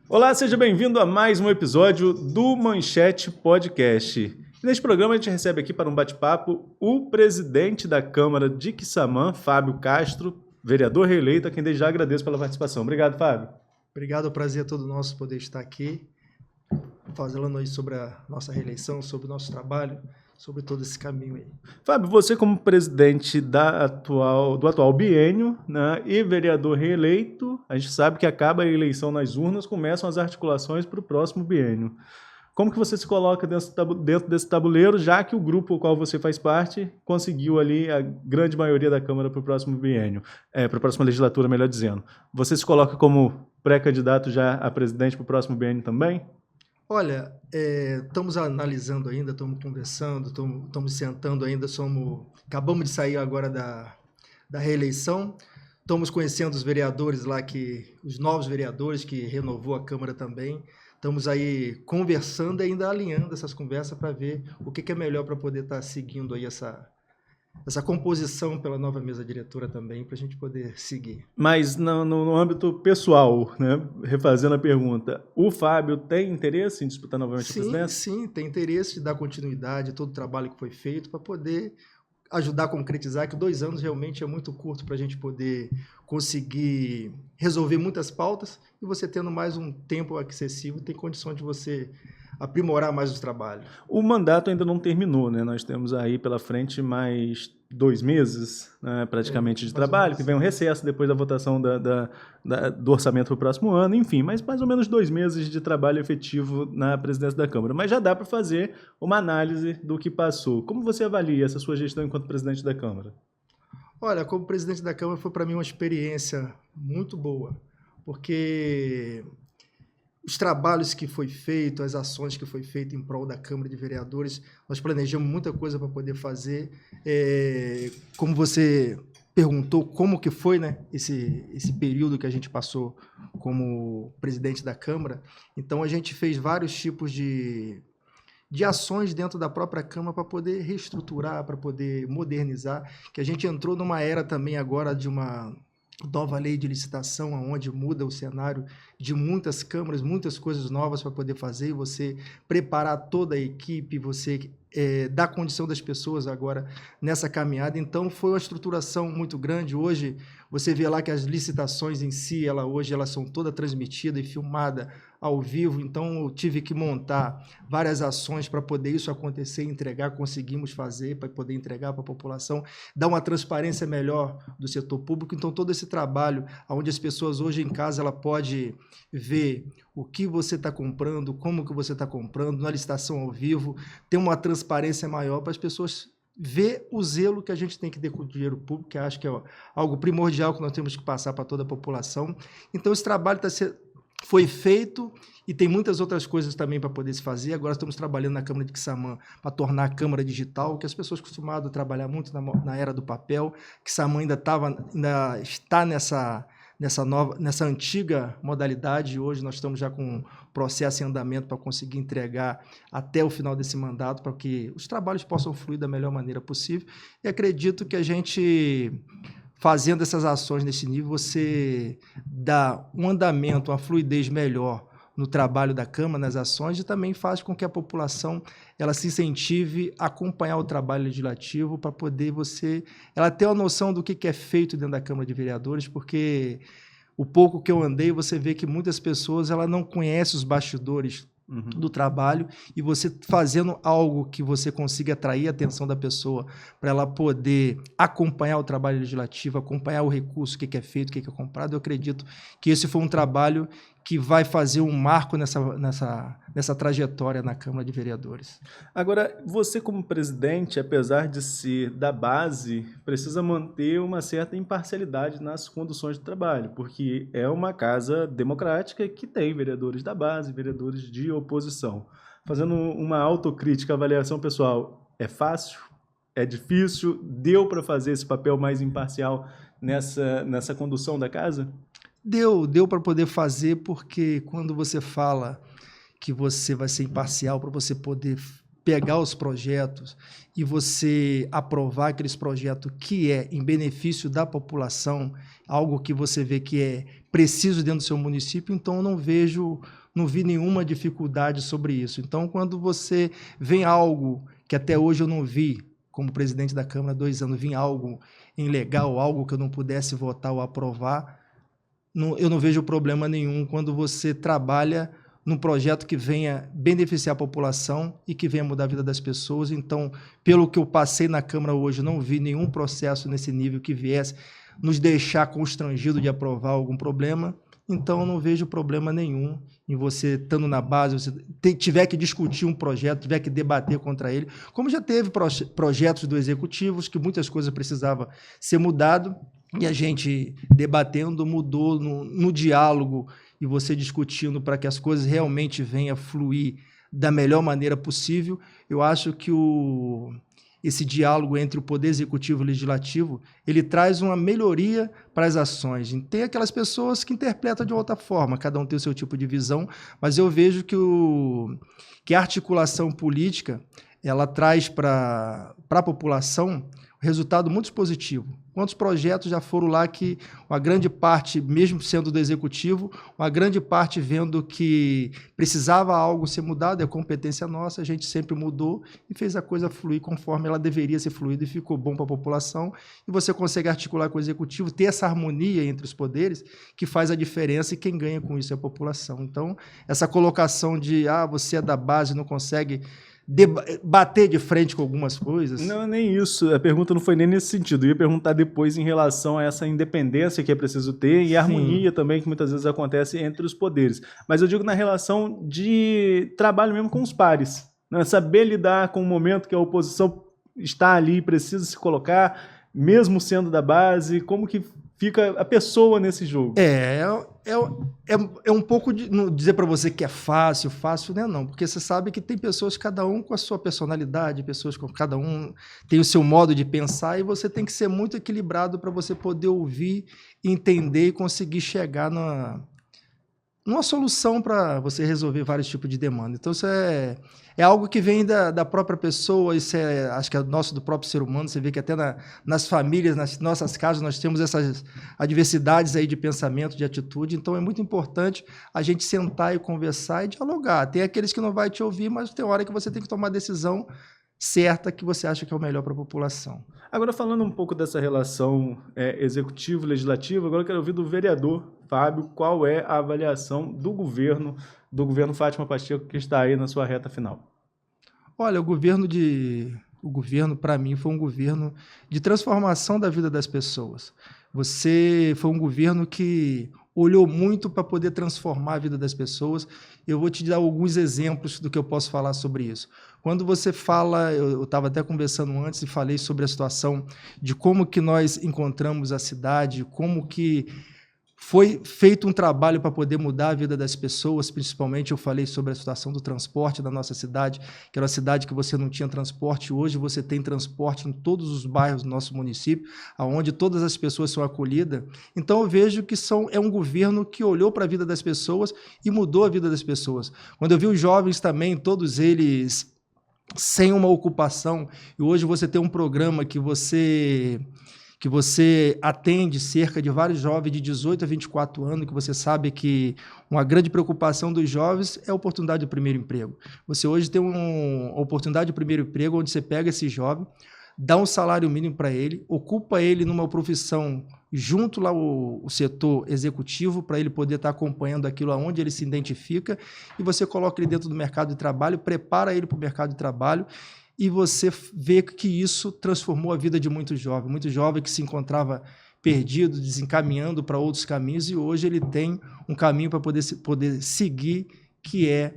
Olá, seja bem-vindo a mais um episódio do Manchete Podcast. Neste programa a gente recebe aqui para um bate-papo o presidente da Câmara de Quissamã, Fábio Castro, vereador reeleito, a quem desde já agradeço pela participação. Obrigado, Fábio. Obrigado, o prazer é todo nosso poder estar aqui, falando aí sobre a nossa reeleição, sobre o nosso trabalho, sobre todo esse caminho aí. Fábio, você como presidente do atual biênio, né, e vereador reeleito, a gente sabe que acaba a eleição nas urnas, começam as articulações para o próximo biênio. Como que você se coloca dentro desse tabuleiro, já que o grupo ao qual você faz parte conseguiu ali a grande maioria da Câmara para o próximo biênio, para a próxima legislatura, melhor dizendo. Você se coloca como pré-candidato já a presidente para o próximo biênio também? Olha, estamos analisando ainda, estamos conversando, estamos sentando ainda, acabamos de sair agora da reeleição, estamos conhecendo os vereadores lá, os novos vereadores que renovou a Câmara também. Estamos aí conversando e ainda alinhando essas conversas para ver o que é melhor para poder estar seguindo aí essa composição pela nova mesa diretora também, para a gente poder seguir. Mas no âmbito pessoal, né, refazendo a pergunta, o Fábio tem interesse em disputar novamente a presidência? Sim, tem interesse de dar continuidade a todo o trabalho que foi feito para poder ajudar a concretizar, que 2 anos realmente é muito curto para a gente poder conseguir resolver muitas pautas, e você tendo mais um tempo acessível, tem condição de você aprimorar mais os trabalhos. O mandato ainda não terminou, né? Nós temos aí pela frente mais 2 meses, né, praticamente de trabalho, que vem um recesso depois da votação do orçamento para o próximo ano, enfim, mas mais ou menos 2 meses de trabalho efetivo na presidência da Câmara. Mas já dá para fazer uma análise do que passou. Como você avalia essa sua gestão enquanto presidente da Câmara? Olha, como presidente da Câmara foi para mim uma experiência muito boa, porque os trabalhos que foi feito, as ações que foi feito em prol da Câmara de Vereadores, nós planejamos muita coisa para poder fazer. Como você perguntou, como que foi, né, esse período que a gente passou como presidente da Câmara, então a gente fez vários tipos de ações dentro da própria Câmara para poder reestruturar, para poder modernizar, que a gente entrou numa era também agora de uma nova lei de licitação, onde muda o cenário de muitas câmaras, muitas coisas novas para poder fazer, e você preparar toda a equipe, você dar condição das pessoas agora nessa caminhada. Então foi uma estruturação muito grande. Hoje você vê lá que as licitações em si, hoje elas são todas transmitidas e filmadas ao vivo, então eu tive que montar várias ações para poder isso acontecer e entregar, conseguimos fazer para poder entregar para a população, dar uma transparência melhor do setor público. Então todo esse trabalho, onde as pessoas hoje em casa ela pode ver o que você está comprando, como que você está comprando, na licitação ao vivo, ter uma transparência maior para as pessoas ver o zelo que a gente tem que ter com o dinheiro público, que acho que é algo primordial que nós temos que passar para toda a população. Então esse trabalho foi feito e tem muitas outras coisas também para poder se fazer. Agora estamos trabalhando na Câmara de Quissamã para tornar a Câmara digital, que as pessoas acostumadas a trabalhar muito na era do papel. Quissamã ainda está nessa antiga modalidade. Hoje nós estamos já com um processo em andamento para conseguir entregar até o final desse mandato, para que os trabalhos possam fluir da melhor maneira possível. E acredito que a gente, fazendo essas ações nesse nível, você dá um andamento, uma fluidez melhor no trabalho da Câmara, nas ações, e também faz com que a população ela se incentive a acompanhar o trabalho legislativo, para poder ela ter uma noção do que é feito dentro da Câmara de Vereadores, porque o pouco que eu andei, você vê que muitas pessoas ela não conhecem os bastidores do trabalho, e você fazendo algo que você consiga atrair a atenção da pessoa para ela poder acompanhar o trabalho legislativo, acompanhar o recurso, o que é feito, o que é comprado. Eu acredito que esse foi um trabalho que vai fazer um marco nessa trajetória na Câmara de Vereadores. Agora, você como presidente, apesar de ser da base, precisa manter uma certa imparcialidade nas conduções do trabalho, porque é uma casa democrática que tem vereadores da base, vereadores de oposição. Fazendo uma autocrítica, avaliação pessoal, é fácil? É difícil? Deu para fazer esse papel mais imparcial nessa condução da casa? Deu para poder fazer, porque quando você fala que você vai ser imparcial, para você poder pegar os projetos e você aprovar aqueles projetos que é em benefício da população, algo que você vê que é preciso dentro do seu município, então eu não vi nenhuma dificuldade sobre isso. Então, quando você vê algo que até hoje eu não vi, como presidente da Câmara há 2 anos, vi algo ilegal, algo que eu não pudesse votar ou aprovar, eu não vejo problema nenhum quando você trabalha num projeto que venha beneficiar a população e que venha mudar a vida das pessoas. Então, pelo que eu passei na Câmara hoje, não vi nenhum processo nesse nível que viesse nos deixar constrangido de aprovar algum problema. Então, eu não vejo problema nenhum em você, estando na base, você tiver que discutir um projeto, tiver que debater contra ele, como já teve projetos do Executivo, que muitas coisas precisavam ser mudado, e a gente debatendo mudou no diálogo, e você discutindo para que as coisas realmente venham a fluir da melhor maneira possível. Eu acho que esse diálogo entre o Poder Executivo e o Legislativo, ele traz uma melhoria para as ações. Tem aquelas pessoas que interpretam de outra forma, cada um tem o seu tipo de visão, mas eu vejo que a articulação política, ela traz para a população resultado muito positivo. Quantos projetos já foram lá que uma grande parte, mesmo sendo do Executivo, uma grande parte vendo que precisava algo ser mudado, é competência nossa, a gente sempre mudou e fez a coisa fluir conforme ela deveria ser fluída e ficou bom para a população. E você consegue articular com o Executivo, ter essa harmonia entre os poderes que faz a diferença e quem ganha com isso é a população. Então, essa colocação de você é da base, não consegue bater de frente com algumas coisas? Não, nem isso. A pergunta não foi nem nesse sentido. Eu ia perguntar depois em relação a essa independência que é preciso ter e a harmonia também que muitas vezes acontece entre os poderes. Mas eu digo na relação de trabalho mesmo com os pares. Né? Saber lidar com o momento que a oposição está ali, precisa se colocar, mesmo sendo da base, como que fica a pessoa nesse jogo? É um pouco de não dizer para você que é fácil, né? Não, porque você sabe que tem pessoas, cada um com a sua personalidade, pessoas com cada um tem o seu modo de pensar e você tem que ser muito equilibrado para você poder ouvir, entender e conseguir chegar numa solução para você resolver vários tipos de demanda. Então, isso é algo que vem da própria pessoa, isso acho que é nosso, do próprio ser humano. Você vê que até nas famílias, nas nossas casas, nós temos essas adversidades aí de pensamento, de atitude. Então, é muito importante a gente sentar e conversar e dialogar. Tem aqueles que não vai te ouvir, mas tem hora que você tem que tomar a decisão certa que você acha que é o melhor para a população. Agora, falando um pouco dessa relação executivo-legislativo, agora eu quero ouvir do vereador Fábio qual é a avaliação do governo Fátima Pacheco, que está aí na sua reta final. Olha, o governo, para mim, foi um governo de transformação da vida das pessoas. Foi um governo que olhou muito para poder transformar a vida das pessoas. Eu vou te dar alguns exemplos do que eu posso falar sobre isso. Quando você fala, eu estava até conversando antes e falei sobre a situação de como que nós encontramos a cidade, como que foi feito um trabalho para poder mudar a vida das pessoas, principalmente eu falei sobre a situação do transporte da nossa cidade, que era uma cidade que você não tinha transporte, hoje você tem transporte em todos os bairros do nosso município, onde todas as pessoas são acolhidas. Então eu vejo que é um governo que olhou para a vida das pessoas e mudou a vida das pessoas. Quando eu vi os jovens também, todos eles sem uma ocupação, e hoje você tem um programa que você atende cerca de vários jovens de 18 a 24 anos, que você sabe que uma grande preocupação dos jovens é a oportunidade do primeiro emprego. Você hoje tem uma oportunidade do primeiro emprego onde você pega esse jovem, dá um salário mínimo para ele, ocupa ele numa profissão junto lá o setor executivo para ele poder estar acompanhando aquilo aonde ele se identifica e você coloca ele dentro do mercado de trabalho, prepara ele para o mercado de trabalho e você vê que isso transformou a vida de muito jovem que se encontrava perdido, desencaminhando para outros caminhos e hoje ele tem um caminho para poder seguir, que é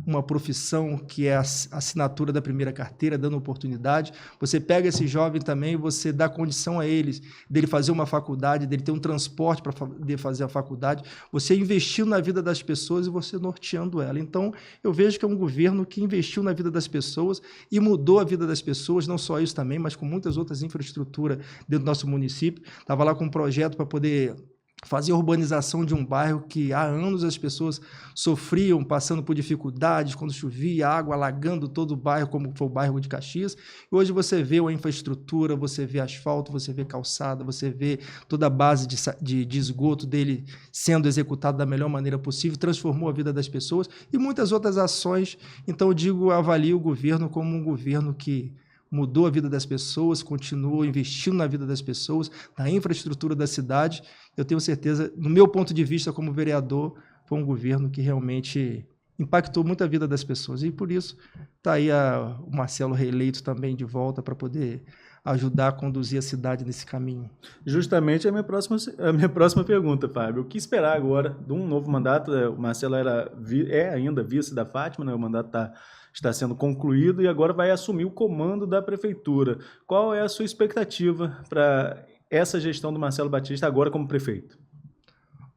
uma profissão, que é a assinatura da primeira carteira, dando oportunidade. Você pega esse jovem também, você dá condição a eles, dele fazer uma faculdade, dele ter um transporte para poder fazer a faculdade, você investiu na vida das pessoas e você norteando ela. Então, eu vejo que é um governo que investiu na vida das pessoas e mudou a vida das pessoas, não só isso também, mas com muitas outras infraestruturas dentro do nosso município. Estava lá com um projeto para poder fazer a urbanização de um bairro que há anos as pessoas sofriam, passando por dificuldades, quando chovia, água alagando todo o bairro, como foi o bairro de Caxias. E hoje você vê a infraestrutura, você vê asfalto, você vê calçada, você vê toda a base de esgoto dele sendo executado da melhor maneira possível, transformou a vida das pessoas e muitas outras ações. Então, eu avalio o governo como um governo que mudou a vida das pessoas, continuou investindo na vida das pessoas, na infraestrutura da cidade. Eu tenho certeza, no meu ponto de vista como vereador, foi um governo que realmente impactou muito a vida das pessoas. E por isso está aí o Marcelo reeleito também de volta para poder ajudar a conduzir a cidade nesse caminho. Justamente a minha próxima pergunta, Fábio. O que esperar agora de um novo mandato? O Marcelo é ainda vice da Fátima, né? O mandato está sendo concluído e agora vai assumir o comando da prefeitura. Qual é a sua expectativa para essa gestão do Marcelo Batista agora como prefeito?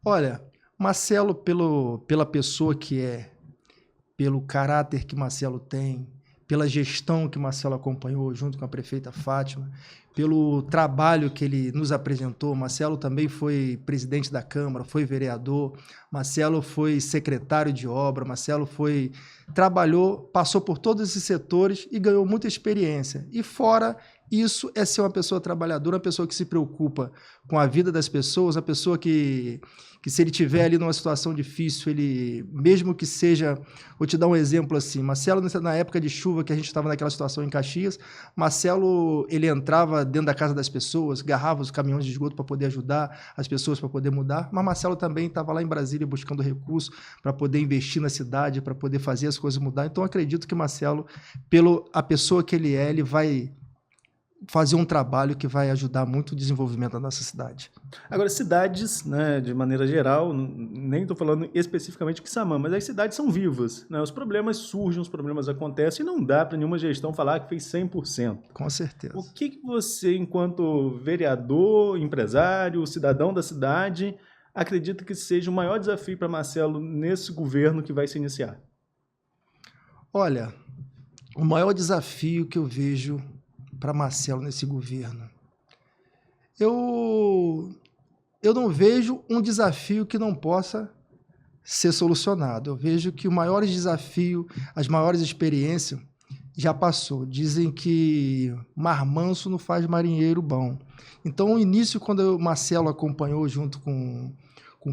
Olha, Marcelo, pela pessoa que é, pelo caráter que Marcelo tem, pela gestão que Marcelo acompanhou junto com a prefeita Fátima, pelo trabalho que ele nos apresentou. Marcelo também foi presidente da Câmara, foi vereador, Marcelo foi secretário de obra, Marcelo trabalhou, passou por todos esses setores e ganhou muita experiência. E fora isso é ser uma pessoa trabalhadora, uma pessoa que se preocupa com a vida das pessoas, uma pessoa que se ele tiver ali numa situação difícil, ele, mesmo que seja, vou te dar um exemplo assim, Marcelo, na época de chuva que a gente estava naquela situação em Caxias, Marcelo, ele entrava dentro da casa das pessoas, garrava os caminhões de esgoto para poder ajudar as pessoas, para poder mudar, mas Marcelo também estava lá em Brasília buscando recursos para poder investir na cidade, para poder fazer as coisas mudar. Então, acredito que Marcelo, a pessoa que ele é, ele vai fazer um trabalho que vai ajudar muito o desenvolvimento da nossa cidade. Agora, cidades, né, de maneira geral, nem estou falando especificamente de Quissamã, mas as cidades são vivas, né? Os problemas surgem, os problemas acontecem e não dá para nenhuma gestão falar que fez 100%. Com certeza. O que você, enquanto vereador, empresário, cidadão da cidade, acredita que seja o maior desafio para Marcelo nesse governo que vai se iniciar? Olha, o maior desafio que eu vejo para Marcelo nesse governo, eu não vejo um desafio que não possa ser solucionado. Eu vejo que o maior desafio, as maiores experiências já passou. Dizem que mar manso não faz marinheiro bom. Então, o início, quando o Marcelo acompanhou junto com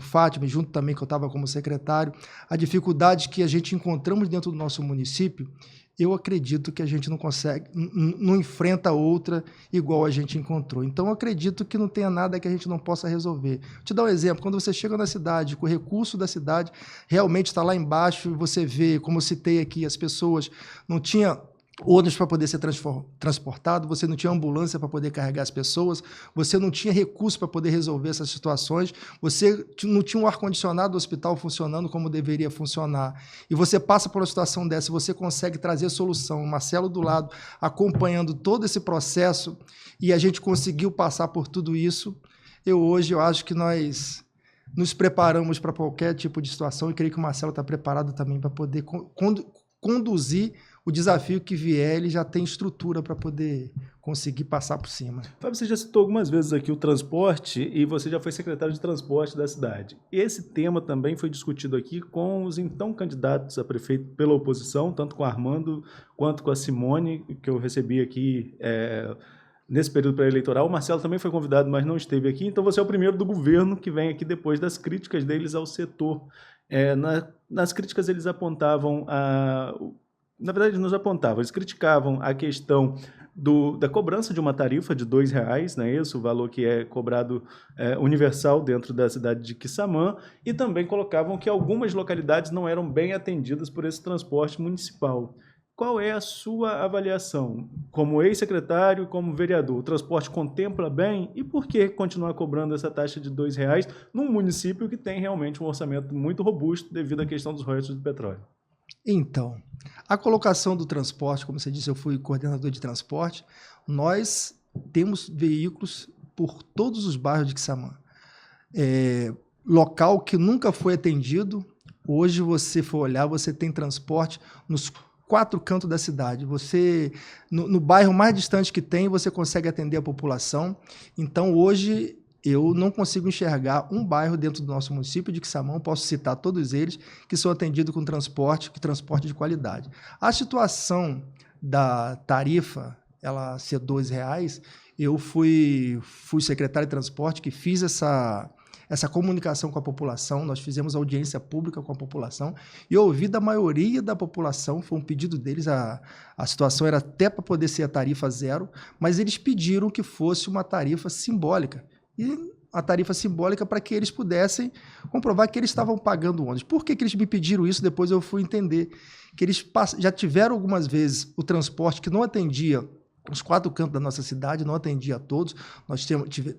Fátima, e junto também que eu estava como secretário, a dificuldade que a gente encontramos dentro do nosso município, eu acredito que a gente não enfrenta outra igual a gente encontrou. Então, eu acredito que não tenha nada que a gente não possa resolver. Vou te dar um exemplo. Quando você chega na cidade, com o recurso da cidade, realmente está lá embaixo, e você vê, como eu citei aqui, as pessoas não tinham ônibus para poder ser transportado, você não tinha ambulância para poder carregar as pessoas, você não tinha recurso para poder resolver essas situações, você não tinha um ar-condicionado do hospital funcionando como deveria funcionar. E você passa por uma situação dessa, você consegue trazer solução. O Marcelo do lado, acompanhando todo esse processo, e a gente conseguiu passar por tudo isso. Hoje eu acho que nós nos preparamos para qualquer tipo de situação, e creio que o Marcelo está preparado também para poder conduzir o desafio que vier. Ele já tem estrutura para poder conseguir passar por cima. Fábio, você já citou algumas vezes aqui o transporte e você já foi secretário de transporte da cidade. Esse tema também foi discutido aqui com os então candidatos a prefeito pela oposição, tanto com o Armando quanto com a Simone, que eu recebi aqui nesse período pré-eleitoral. O Marcelo também foi convidado, mas não esteve aqui. Então você é o primeiro do governo que vem aqui depois das críticas deles ao setor. Nas críticas eles apontavam na verdade, eles criticavam a questão da cobrança de uma tarifa de R$2, não é isso? O valor que é cobrado universal dentro da cidade de Quissamã, e também colocavam que algumas localidades não eram bem atendidas por esse transporte municipal. Qual é a sua avaliação como ex-secretário e como vereador? O transporte contempla bem? E por que continuar cobrando essa taxa de R$2 num município que tem realmente um orçamento muito robusto devido à questão dos royalties do petróleo? Então, a colocação do transporte, como você disse, eu fui coordenador de transporte, nós temos veículos por todos os bairros de Quissamã. Local que nunca foi atendido, hoje você for olhar, você tem transporte nos 4 cantos da cidade. Você, no bairro mais distante que tem, você consegue atender a população. Então, hoje, eu não consigo enxergar um bairro dentro do nosso município de Quissamã, posso citar todos eles, que são atendidos com transporte de qualidade. A situação da tarifa, ela ser R$2, eu fui secretário de transporte que fiz essa comunicação com a população, nós fizemos audiência pública com a população e ouvi da maioria da população, foi um pedido deles, a situação era até para poder ser a tarifa zero, mas eles pediram que fosse uma tarifa simbólica. E a tarifa simbólica para que eles pudessem comprovar que eles estavam pagando o ônibus. Por que eles me pediram isso? Depois eu fui entender que eles já tiveram algumas vezes o transporte que não atendia os 4 cantos da nossa cidade, não atendia a todos. Nós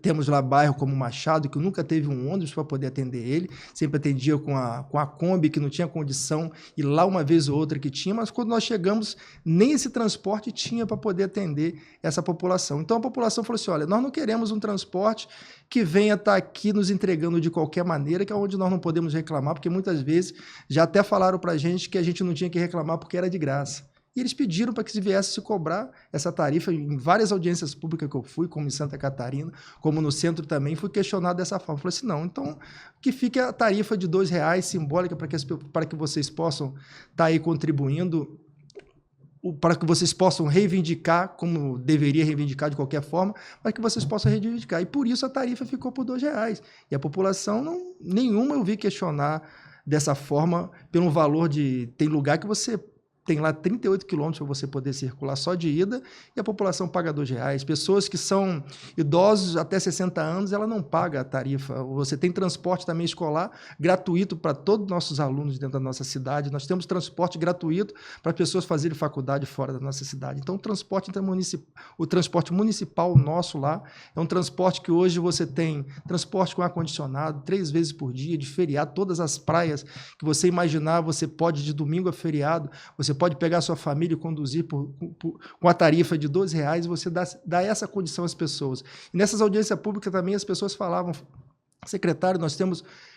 temos lá bairro como Machado, que nunca teve um ônibus para poder atender ele, sempre atendia com a Kombi, que não tinha condição, e lá uma vez ou outra que tinha, mas quando nós chegamos, nem esse transporte tinha para poder atender essa população. Então a população falou assim, olha, nós não queremos um transporte que venha estar aqui nos entregando de qualquer maneira, que é onde nós não podemos reclamar, porque muitas vezes já até falaram para a gente que a gente não tinha que reclamar porque era de graça. E eles pediram para que se viesse se cobrar essa tarifa em várias audiências públicas que eu fui, como em Santa Catarina, como no centro também, fui questionado dessa forma. Falei assim, não, então que fique a tarifa de R$2 simbólica para que vocês possam estar aí contribuindo, para que vocês possam reivindicar, como deveria reivindicar de qualquer forma, para que vocês possam reivindicar. E por isso a tarifa ficou por R$2. E a população, nenhuma eu vi questionar dessa forma, pelo valor de... Tem lugar que você... Tem lá 38 quilômetros para você poder circular só de ida e a população paga R$2. Pessoas que são idosos até 60 anos, ela não paga a tarifa. Você tem transporte também escolar gratuito para todos os nossos alunos dentro da nossa cidade. Nós temos transporte gratuito para pessoas fazerem faculdade fora da nossa cidade. Então, o transporte municipal nosso lá é um transporte que hoje você tem transporte com ar-condicionado 3 vezes por dia, de feriado, todas as praias que você imaginar, você pode, de domingo a feriado, você pode pegar a sua família e conduzir com a tarifa de R$2 e você dá essa condição às pessoas. E nessas audiências públicas também as pessoas falavam, secretário,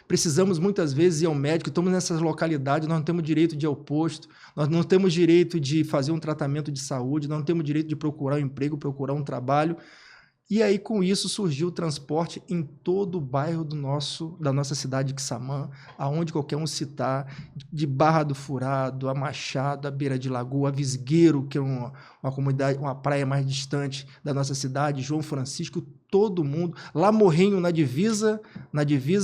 precisamos muitas vezes ir ao médico, estamos nessas localidades, nós não temos direito de ir ao posto, nós não temos direito de fazer um tratamento de saúde, nós não temos direito de procurar um emprego, procurar um trabalho. E aí, com isso, surgiu o transporte em todo o bairro da nossa cidade de Quissamã, aonde qualquer um citar, de Barra do Furado, a Machado, a Beira de Lagoa, a Visgueiro, que é uma comunidade, uma praia mais distante da nossa cidade, João Francisco, todo mundo. Lá Morrinho, na divisa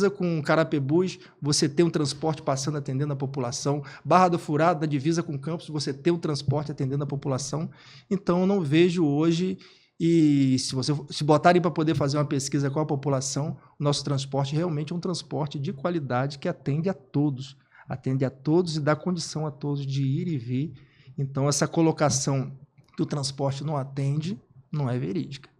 com Carapebus, você tem um transporte passando, atendendo a população. Barra do Furado, na divisa com Campos, você tem um transporte atendendo a população. Então, eu não vejo hoje... E se botarem para poder fazer uma pesquisa com a população, o nosso transporte realmente é um transporte de qualidade que atende a todos e dá condição a todos de ir e vir. Então, essa colocação que o transporte não atende não é verídica.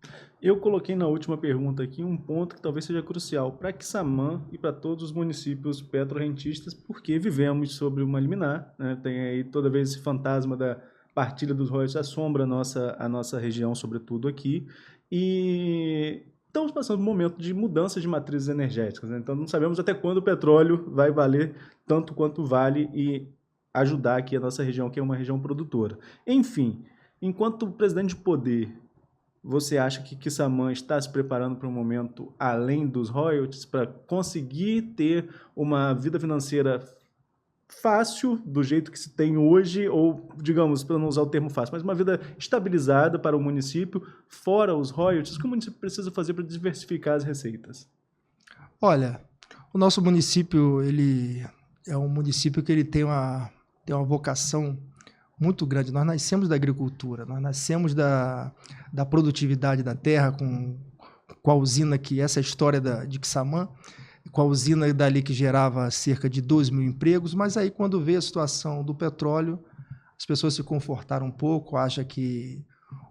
Eu coloquei na última pergunta aqui um ponto que talvez seja crucial para Quissamã e para todos os municípios petrorrentistas, porque vivemos sobre uma liminar, né? Tem aí toda vez esse fantasma da partilha dos royalties assombra a nossa região, sobretudo aqui, e estamos passando um momento de mudança de matrizes energéticas, né? Então não sabemos até quando o petróleo vai valer tanto quanto vale e ajudar aqui a nossa região, que é uma região produtora. Enfim, enquanto presidente de poder, você acha que Quissamã está se preparando para um momento além dos royalties, para conseguir ter uma vida financeira fácil, do jeito que se tem hoje, ou, digamos, para não usar o termo fácil, mas uma vida estabilizada para o município, fora os royalties? O que o município precisa fazer para diversificar as receitas? Olha, o nosso município, ele é um município que ele tem uma vocação muito grande. Nós nascemos da agricultura, nós nascemos da produtividade da terra, com a usina, que essa é a história de Quissamã, com a usina dali que gerava cerca de 2.000 empregos, mas aí quando veio a situação do petróleo, as pessoas se confortaram um pouco, acham que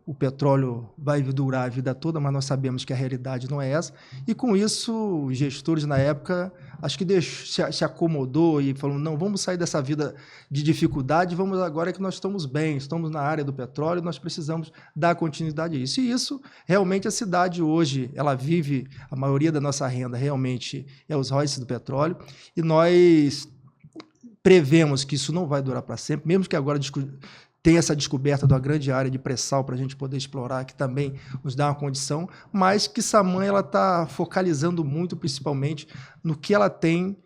o petróleo vai durar a vida toda, mas nós sabemos que a realidade não é essa, e com isso os gestores na época, acho que se acomodou e falou, não, vamos sair dessa vida de dificuldade, vamos agora que nós estamos bem, estamos na área do petróleo, nós precisamos dar continuidade a isso. E isso, realmente, a cidade hoje, ela vive, a maioria da nossa renda realmente é os royalties do petróleo, e nós prevemos que isso não vai durar para sempre, mesmo que agora tem essa descoberta da grande área de pré-sal para a gente poder explorar, que também nos dá uma condição, mas Quissamã está focalizando muito, principalmente, no que ela tem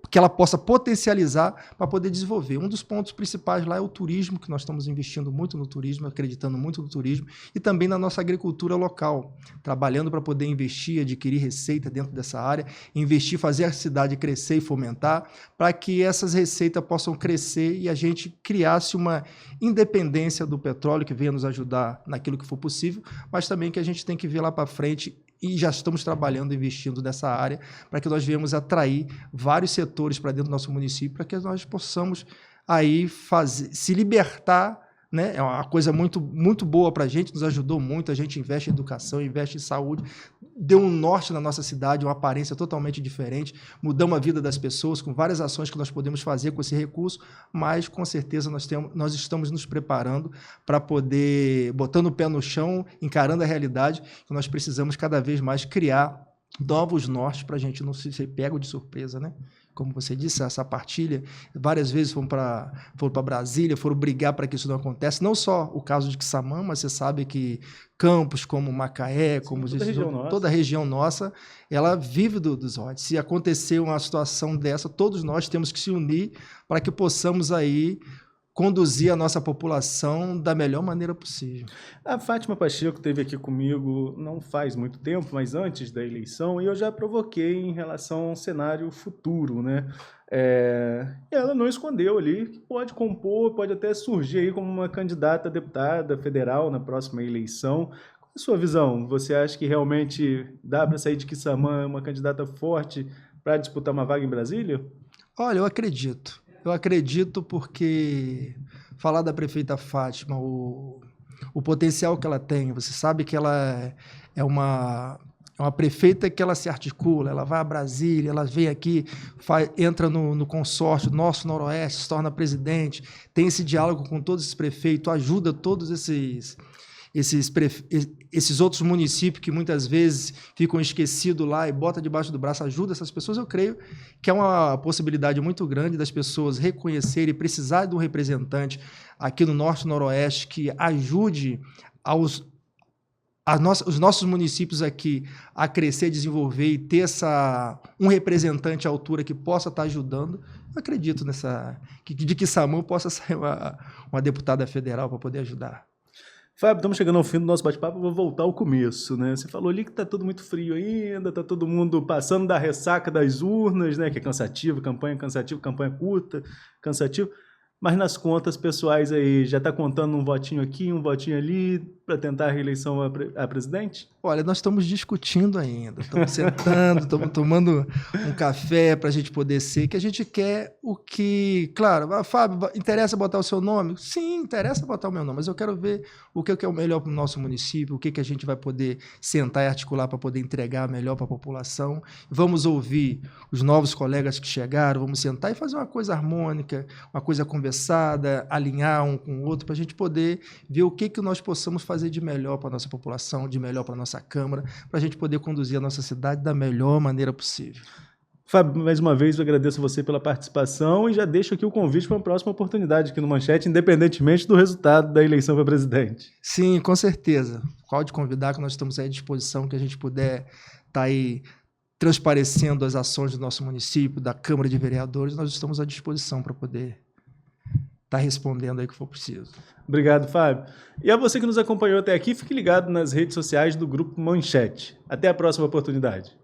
que ela possa potencializar para poder desenvolver. Um dos pontos principais lá é o turismo, que nós estamos investindo muito no turismo, acreditando muito no turismo, e também na nossa agricultura local, trabalhando para poder investir, adquirir receita dentro dessa área, investir, fazer a cidade crescer e fomentar, para que essas receitas possam crescer e a gente criasse uma independência do petróleo, que venha nos ajudar naquilo que for possível, mas também que a gente tem que ver lá para frente, e já estamos trabalhando, investindo nessa área, para que nós venhamos atrair vários setores para dentro do nosso município, para que nós possamos aí se libertar, né? É uma coisa muito, muito boa para a gente, nos ajudou muito, a gente investe em educação, investe em saúde, deu um norte na nossa cidade, uma aparência totalmente diferente, mudamos a vida das pessoas com várias ações que nós podemos fazer com esse recurso, mas com certeza nós estamos nos preparando para poder, botando o pé no chão, encarando a realidade, que nós precisamos cada vez mais criar novos nortes para a gente não ser pego de surpresa, né? Como você disse, essa partilha, várias vezes foram para Brasília, foram brigar para que isso não acontece. Não só o caso de Quissamã, mas você sabe que campos como Macaé, como toda a região nossa, ela vive dos ódios. Se acontecer uma situação dessa, todos nós temos que se unir para que possamos aí conduzir a nossa população da melhor maneira possível. A Fátima Pacheco esteve aqui comigo não faz muito tempo, mas antes da eleição, e eu já provoquei em relação ao cenário futuro, né? Ela não escondeu ali que pode compor, pode até surgir aí como uma candidata a deputada federal na próxima eleição. Qual é a sua visão? Você acha que realmente dá para sair de Quissamã uma candidata forte para disputar uma vaga em Brasília? Olha, eu acredito. Eu acredito porque falar da prefeita Fátima, o potencial que ela tem, você sabe que ela é uma prefeita que ela se articula, ela vai a Brasília, ela vem aqui, entra no consórcio nosso Noroeste, se torna presidente, tem esse diálogo com todos esses prefeitos, ajuda todos esses outros municípios que muitas vezes ficam esquecidos lá e bota debaixo do braço, ajuda essas pessoas. Eu creio que é uma possibilidade muito grande das pessoas reconhecerem e precisar de um representante aqui no Norte e Noroeste que ajude os nossos municípios aqui a crescer, desenvolver e ter um representante à altura que possa estar ajudando. Eu acredito de que Quissamã possa sair uma deputada federal para poder ajudar. Fábio, estamos chegando ao fim do nosso bate-papo, vou voltar ao começo, né? Você falou ali que está tudo muito frio ainda, está todo mundo passando da ressaca das urnas, né? Que é cansativo, campanha curta, cansativo. Mas nas contas pessoais aí, já está contando um votinho aqui, um votinho ali, para tentar a reeleição a presidente? Olha, nós estamos discutindo ainda, estamos sentando, estamos tomando um café para a gente poder ser, que a gente quer o que... Claro, Fábio, interessa botar o seu nome? Sim, interessa botar o meu nome, mas eu quero ver o que é o melhor para o nosso município, o que a gente vai poder sentar e articular para poder entregar melhor para a população. Vamos ouvir os novos colegas que chegaram, vamos sentar e fazer uma coisa harmônica, uma coisa conversada, alinhar um com o outro, para a gente poder ver o que nós possamos fazer de melhor para a nossa população, de melhor para a nossa Câmara, para a gente poder conduzir a nossa cidade da melhor maneira possível. Fábio, mais uma vez eu agradeço você pela participação e já deixo aqui o convite para uma próxima oportunidade aqui no Manchete, independentemente do resultado da eleição para presidente. Sim, com certeza. Pode convidar que nós estamos aí à disposição, que a gente puder estar aí transparecendo as ações do nosso município, da Câmara de Vereadores, nós estamos à disposição para poder estar respondendo aí o que for preciso. Obrigado, Fábio. E a você que nos acompanhou até aqui, fique ligado nas redes sociais do Grupo Manchete. Até a próxima oportunidade.